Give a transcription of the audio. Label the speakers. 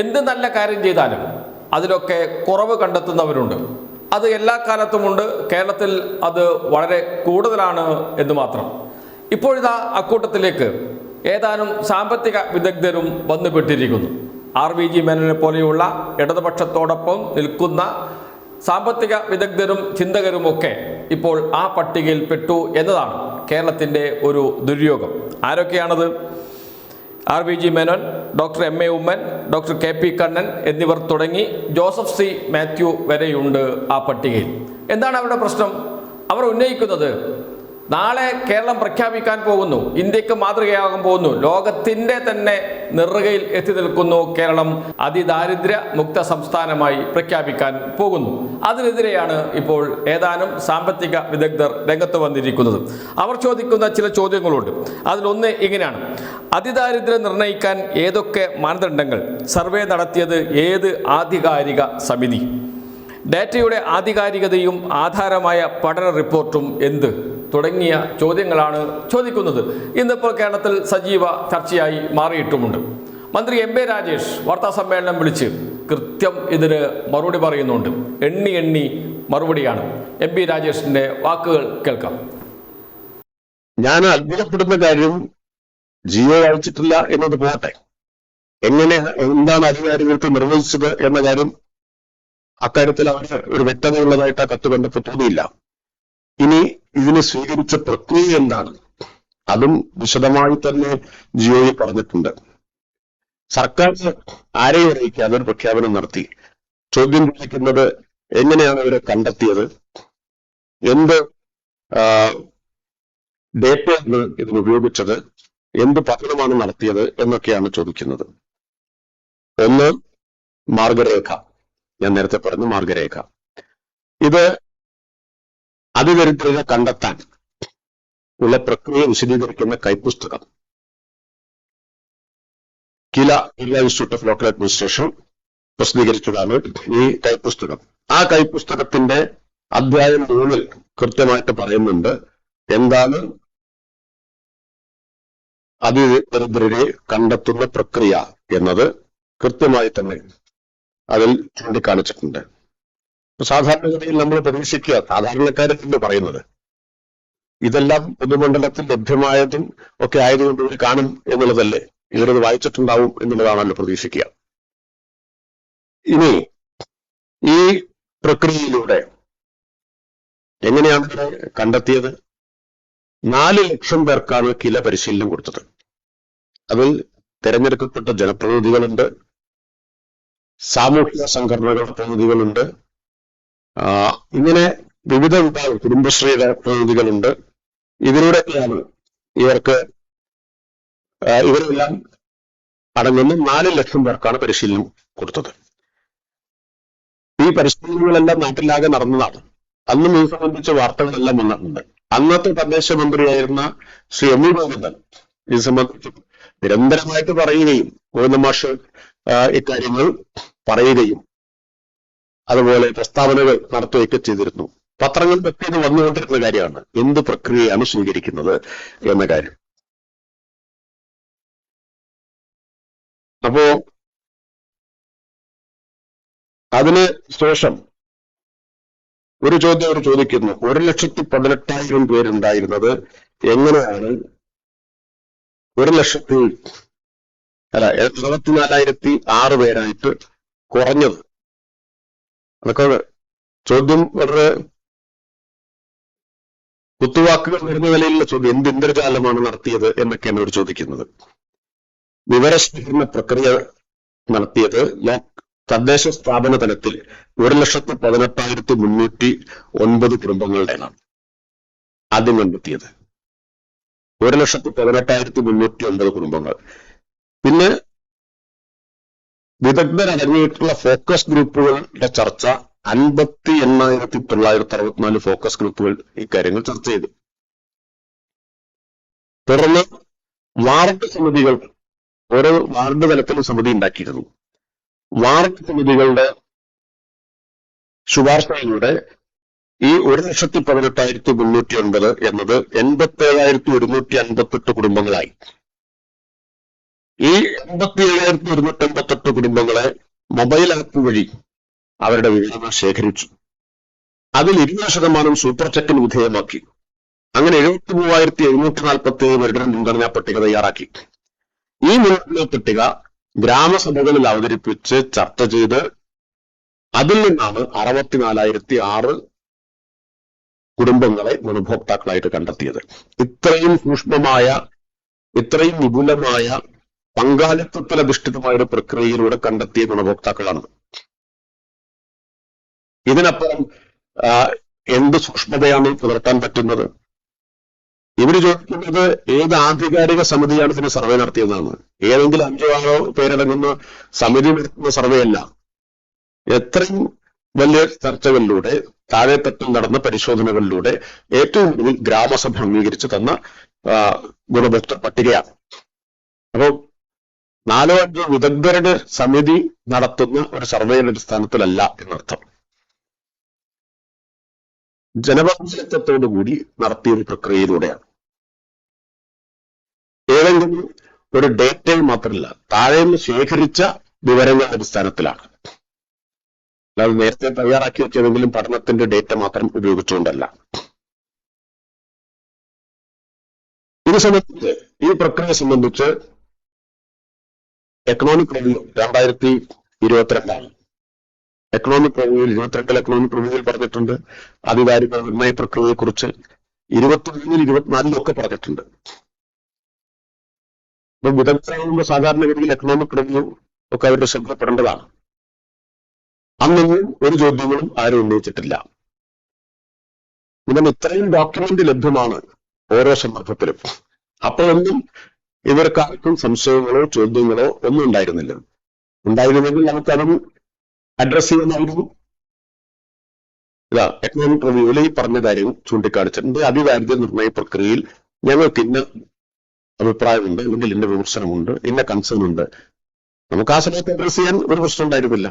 Speaker 1: എന്ത് നല്ല കാര്യം ചെയ്താലും അതിലൊക്കെ കുറവ് കണ്ടെത്തുന്നവരുണ്ട്. അത് എല്ലാ കാലത്തുമുണ്ട്. കേരളത്തിൽ അത് വളരെ കൂടുതലാണ് എന്ന് മാത്രം. ഇപ്പോഴിതാ അക്കൂട്ടത്തിലേക്ക് ഏതാനും സാമ്പത്തിക വിദഗ്ധരും വന്നുപെട്ടിരിക്കുന്നു. RVG മേനോനെ പോലെയുള്ള ഇടതുപക്ഷത്തോടൊപ്പം നിൽക്കുന്ന സാമ്പത്തിക വിദഗ്ധരും ചിന്തകരുമൊക്കെ ഇപ്പോൾ ആ പട്ടികയിൽ പെട്ടു എന്നതാണ് കേരളത്തിൻ്റെ ഒരു ദുര്യോഗം. ആരൊക്കെയാണത്? RVG Menon, doctor MA Oommen, doctor KP Kannan എന്നിവർ തുടങ്ങി ജോസഫ് C മാത്യു വരെയുണ്ട് ആ പട്ടികയിൽ. എന്താണ് അവരുടെ പ്രശ്നം? അവർ ഉന്നയിക്കുന്നത് നാളെ കേരളം പ്രഖ്യാപിക്കാൻ പോകുന്നു, ഇന്ത്യക്ക് മാതൃകയാകാൻ പോകുന്നു, ലോകത്തിൻ്റെ തന്നെ നെറുകയിൽ എത്തി നിൽക്കുന്നു കേരളം അതിദാരിദ്ര്യ മുക്ത സംസ്ഥാനമായി പ്രഖ്യാപിക്കാൻ പോകുന്നു. അതിനെതിരെയാണ് ഇപ്പോൾ ഏതാനും സാമ്പത്തിക വിദഗ്ധർ രംഗത്ത് വന്നിരിക്കുന്നത്. അവർ ചോദിക്കുന്ന ചില ചോദ്യങ്ങളുണ്ട്. അതിലൊന്ന് ഇങ്ങനെയാണ്: അതിദാരിദ്ര്യം നിർണ്ണയിക്കാൻ ഏതൊക്കെ മാനദണ്ഡങ്ങൾ? സർവേ നടത്തിയത് ഏത് ആധികാരിക സമിതി? ഡാറ്റയുടെ ആധികാരികതയും ആധാരമായ പഠന റിപ്പോർട്ടും എന്ത്? തുടങ്ങിയ ചോദ്യങ്ങളാണ് ചോദിക്കുന്നത്. ഇന്നിപ്പോൾ കേരളത്തിൽ സജീവ ചർച്ചയായി മാറിയിട്ടുമുണ്ട്. മന്ത്രി MB രാജേഷ് വാർത്താ സമ്മേളനം വിളിച്ച് കൃത്യം ഇതിന് മറുപടി പറയുന്നുണ്ട്. എണ്ണി മറുപടിയാണ്. MB രാജേഷിന്റെ വാക്കുകൾ കേൾക്കാം.
Speaker 2: ഞാൻ അത്ഭുതപ്പെടുന്ന കാര്യം ജിയോ അയച്ചിട്ടില്ല എന്നത് പോട്ടെ, എന്താണ് അധികാരികൾക്ക് നിർവഹിച്ചത് എന്ന കാര്യം, അക്കാര്യത്തിൽ അവര് ഒരു വ്യക്തതയുള്ളതായിട്ട് ആ കത്ത് കണ്ടപ്പോൾ തോന്നിയില്ല. ഇനി ഇതിനെ സ്വീകരിച്ച പ്രക്രിയ എന്താണ്? അതും വിശദമായി തന്നെ ജിയോയിൽ പറഞ്ഞിട്ടുണ്ട്. സർക്കാർ ആരെയും അറിയിക്കാതെ ഒരു പ്രഖ്യാപനം നടത്തി. ചോദ്യം ചോദിക്കുന്നത് എങ്ങനെയാണ് ഇവരെ കണ്ടെത്തിയത്, എന്ത് ഡേറ്റയാണ് ഇതിന് ഉപയോഗിച്ചത്, എന്ത് പഠനമാണ് നടത്തിയത് എന്നൊക്കെയാണ് ചോദിക്കുന്നത്. ഒന്ന്, മാർഗരേഖ. ഞാൻ നേരത്തെ പറഞ്ഞു മാർഗരേഖ. ഇത് അതിദരിദ്രത കണ്ടെത്താൻ ഉള്ള പ്രക്രിയ വിശദീകരിക്കുന്ന കൈപ്പുസ്തകം Kerala institute of local administration പ്രസിദ്ധീകരിച്ചതാണ് ഈ കൈപ്പുസ്തകം. ആ കൈപ്പുസ്തകത്തിന്റെ അധ്യായം 3 കൃത്യമായിട്ട് പറയുന്നുണ്ട് എന്താണ് അതിദരിദ്രരെ കണ്ടെത്തുന്ന പ്രക്രിയ എന്നത് കൃത്യമായി തന്നെ അതിൽ ചൂണ്ടിക്കാണിച്ചിട്ടുണ്ട്. സാധാരണഗതിയിൽ നമ്മൾ പ്രതീക്ഷിക്കുക, സാധാരണക്കാരെന്ന് പറയുന്നത് ഇതെല്ലാം പൊതുമണ്ഡലത്തിൽ ലഭ്യമായതും ഒക്കെ ആയതുകൊണ്ട് ഇവർ കാണും എന്നുള്ളതല്ലേ, ഇവരത് വായിച്ചിട്ടുണ്ടാവും എന്നുള്ളതാണല്ലോ പ്രതീക്ഷിക്കുക. ഇനി ഈ പ്രക്രിയയിലൂടെ എങ്ങനെയാണ് ഇവരെ കണ്ടെത്തിയത്? 4 ലക്ഷം പേർക്കാണ് കില പരിശീലനം കൊടുത്തത്. അതിൽ തെരഞ്ഞെടുക്കപ്പെട്ട ജനപ്രതിനിധികളുണ്ട്, സാമൂഹിക സംഘടനകളുടെ പ്രതിനിധികളുണ്ട്, ഇങ്ങനെ വിവിധ വിഭാഗം കുടുംബശ്രീയുടെ പ്രതിനിധികളുണ്ട്. ഇതിലൂടെയൊക്കെയാണ് ഇവരെല്ലാം അടങ്ങുന്ന 4 ലക്ഷം പേർക്കാണ് പരിശീലനം കൊടുത്തത്. ഈ പരിശീലനങ്ങളെല്ലാം നാട്ടിലാകെ നടന്നതാണ്. അന്നും ഇത് സംബന്ധിച്ച വാർത്തകളെല്ലാം വന്നിട്ടുണ്ട്. അന്നത്തെ തദ്ദേശ മന്ത്രിയായിരുന്ന ശ്രീ MV ഗോവിന്ദൻ ഇത് സംബന്ധിച്ച് നിരന്തരമായിട്ട് പറയുകയും ഗോവിന്ദ മാഷ് ഇക്കാര്യങ്ങൾ പറയുകയും അതുപോലെ പ്രസ്താവനകൾ നടത്തുകയൊക്കെ ചെയ്തിരുന്നു. പത്രങ്ങളിലൊക്കെ ഇത് വന്നുകൊണ്ടിരുന്ന കാര്യമാണ്, എന്ത് പ്രക്രിയയാണ് സ്വീകരിക്കുന്നത് എന്ന കാര്യം. അപ്പോ അതിന് ശേഷം ഒരു ചോദ്യം അവർ ചോദിക്കുന്നു, 1,18,000 പേരുണ്ടായിരുന്നത് എങ്ങനെയാണ് 74,006 പേരായിട്ട് കുറഞ്ഞത്? അതൊക്കെ ചോദ്യം വളരെ കുത്തുവാക്കുകൾ വരുന്ന നിലയിലുള്ള ചോദ്യം. എന്ത് ഇന്ദ്രജാലമാണ് നടത്തിയത് എന്നൊക്കെയാണ് അവർ ചോദിക്കുന്നത്. വിവരശേഖരണ പ്രക്രിയ നടത്തിയത് തദ്ദേശ സ്ഥാപന തലത്തിൽ 1,18,309 കുടുംബങ്ങളുടെയാണ് ആദ്യം കണ്ടെത്തിയത്. 1,18,309 കുടുംബങ്ങൾ. പിന്നെ വിദഗ്ധരടങ്ങിയിട്ടുള്ള ഫോക്കസ് ഗ്രൂപ്പുകളുടെ ചർച്ച 58,964 ഫോക്കസ് ഗ്രൂപ്പുകൾ ഇക്കാര്യങ്ങൾ ചർച്ച ചെയ്തു. തുടർന്ന് വാർഡ് സമിതികൾ, ഓരോ വാർഡ് തലത്തിലും സമിതി ഉണ്ടാക്കിയിരുന്നു. വാർഡ് സമിതികളുടെ ശുപാർശയിലൂടെ ഈ 1,18,309 എന്നത് 87,158 കുടുംബങ്ങളായി. ഈ 87,188 കുടുംബങ്ങളെ മൊബൈൽ ആപ്പ് വഴി അവരുടെ വിവരങ്ങൾ ശേഖരിച്ചു. അതിൽ 20% സൂപ്പർ ചെക്കിന് വിധേയമാക്കി. അങ്ങനെ 73,747 പേരുടെ മുൻഗണനാ പട്ടിക തയ്യാറാക്കി. ഈ മുൻഗണനാ പട്ടിക ഗ്രാമസഭകളിൽ അവതരിപ്പിച്ച് ചർച്ച ചെയ്ത് അതിൽ നിന്നാണ് 64,006 കുടുംബങ്ങളെ ഗുണഭോക്താക്കളായിട്ട് കണ്ടെത്തിയത്. ഇത്രയും സൂക്ഷ്മമായ, ഇത്രയും വിപുലമായ പങ്കാളിത്തത്തിലധിഷ്ഠിതമായ ഒരു പ്രക്രിയയിലൂടെ കണ്ടെത്തിയ ഗുണഭോക്താക്കളാണ്. ഇതിനപ്പുറം എന്ത് സൂക്ഷ്മതയാണ് പുലർത്താൻ പറ്റുന്നത്? ഇവര് ചോദിക്കുന്നത് ഏത് ആധികാരിക സമിതിയാണ് ഇതിന് സർവേ നടത്തിയതെന്നാണ്. ഏതെങ്കിലും 5-6 പേരടങ്ങുന്ന സമിതി നടത്തുന്ന സർവേ അല്ല. എത്രയും വലിയ ചർച്ചകളിലൂടെ, താഴെത്തട്ടിൽ നടന്ന പരിശോധനകളിലൂടെ ഏറ്റവും കൂടുതൽ ഗ്രാമസഭ അംഗീകരിച്ചു തന്ന ഗുണഭോക്തൃ പട്ടികയാണ്. അപ്പോൾ 4-5 വിദഗ്ധരുടെ സമിതി നടത്തുന്ന ഒരു സർവേയുടെ അടിസ്ഥാനത്തിലല്ല എന്നർത്ഥം. ജനപങ്കാളിത്തത്തോടുകൂടി നടത്തിയ ഒരു പ്രക്രിയയിലൂടെയാണ്. ഏതെങ്കിലും ഒരു ഡേറ്റയിൽ മാത്രമല്ല, താഴെ നിന്ന് ശേഖരിച്ച വിവരങ്ങളുടെ അടിസ്ഥാനത്തിലാണ്. അല്ലാതെ നേരത്തെ തയ്യാറാക്കി വെച്ചതെങ്കിലും പഠനത്തിന്റെ ഡേറ്റ മാത്രം ഉപയോഗിച്ചുകൊണ്ടല്ല. ഇത് സംബന്ധിച്ച്, ഈ പ്രക്രിയ സംബന്ധിച്ച് എക്കണോമിക് റിവ്യൂ 2022 എക്കണോമിക് റിവ്യൂവിൽ 22 എക്കണോമിക് റിവ്യൂവിൽ പറഞ്ഞിട്ടുണ്ട്. ആധികാരിക നിർണയ പ്രക്രിയയെ കുറിച്ച് 23-ൽ 24-ലും ഒക്കെ പറഞ്ഞിട്ടുണ്ട്. ഇപ്പൊ വിദഗ്ധരാകുമ്പോൾ സാധാരണഗതിയിൽ എക്കണോമിക് റിവ്യൂ ഒക്കെ അവരുടെ ശ്രദ്ധപ്പെടേണ്ടതാണ്. അന്നൊന്നും ഒരു ചോദ്യങ്ങളും ആരും ഉന്നയിച്ചിട്ടില്ല. ഇങ്ങനെ ഇത്രയും ഡോക്യുമെന്റ് ലഭ്യമാണ് ഓരോ സന്ദർഭത്തിലും. അപ്പോഴൊന്നും ഇവർക്കാർക്കും സംശയങ്ങളോ ചോദ്യങ്ങളോ ഒന്നും ഉണ്ടായിരുന്നില്ല. ഉണ്ടായിരുന്നെങ്കിൽ നമുക്കതും അഡ്രസ് ചെയ്യുന്നതായിരുന്നു. ഇതാ എക്കണോമിക് റിവ്യൂവിൽ ഈ പറഞ്ഞ കാര്യം ചൂണ്ടിക്കാണിച്ചിട്ടുണ്ട്. അതിദാരിദ്ര്യ നിർണയ പ്രക്രിയയിൽ ഞങ്ങൾക്ക് ഇന്ന അഭിപ്രായമുണ്ട്, അല്ലെങ്കിൽ ഇന്ന വിമർശനമുണ്ട്, ഇന്ന കൺസേൺ ഉണ്ട്. നമുക്ക് ആ സമയത്ത് അഡ്രസ് ചെയ്യാൻ ഒരു പ്രശ്നം ഉണ്ടായിരുന്നില്ല.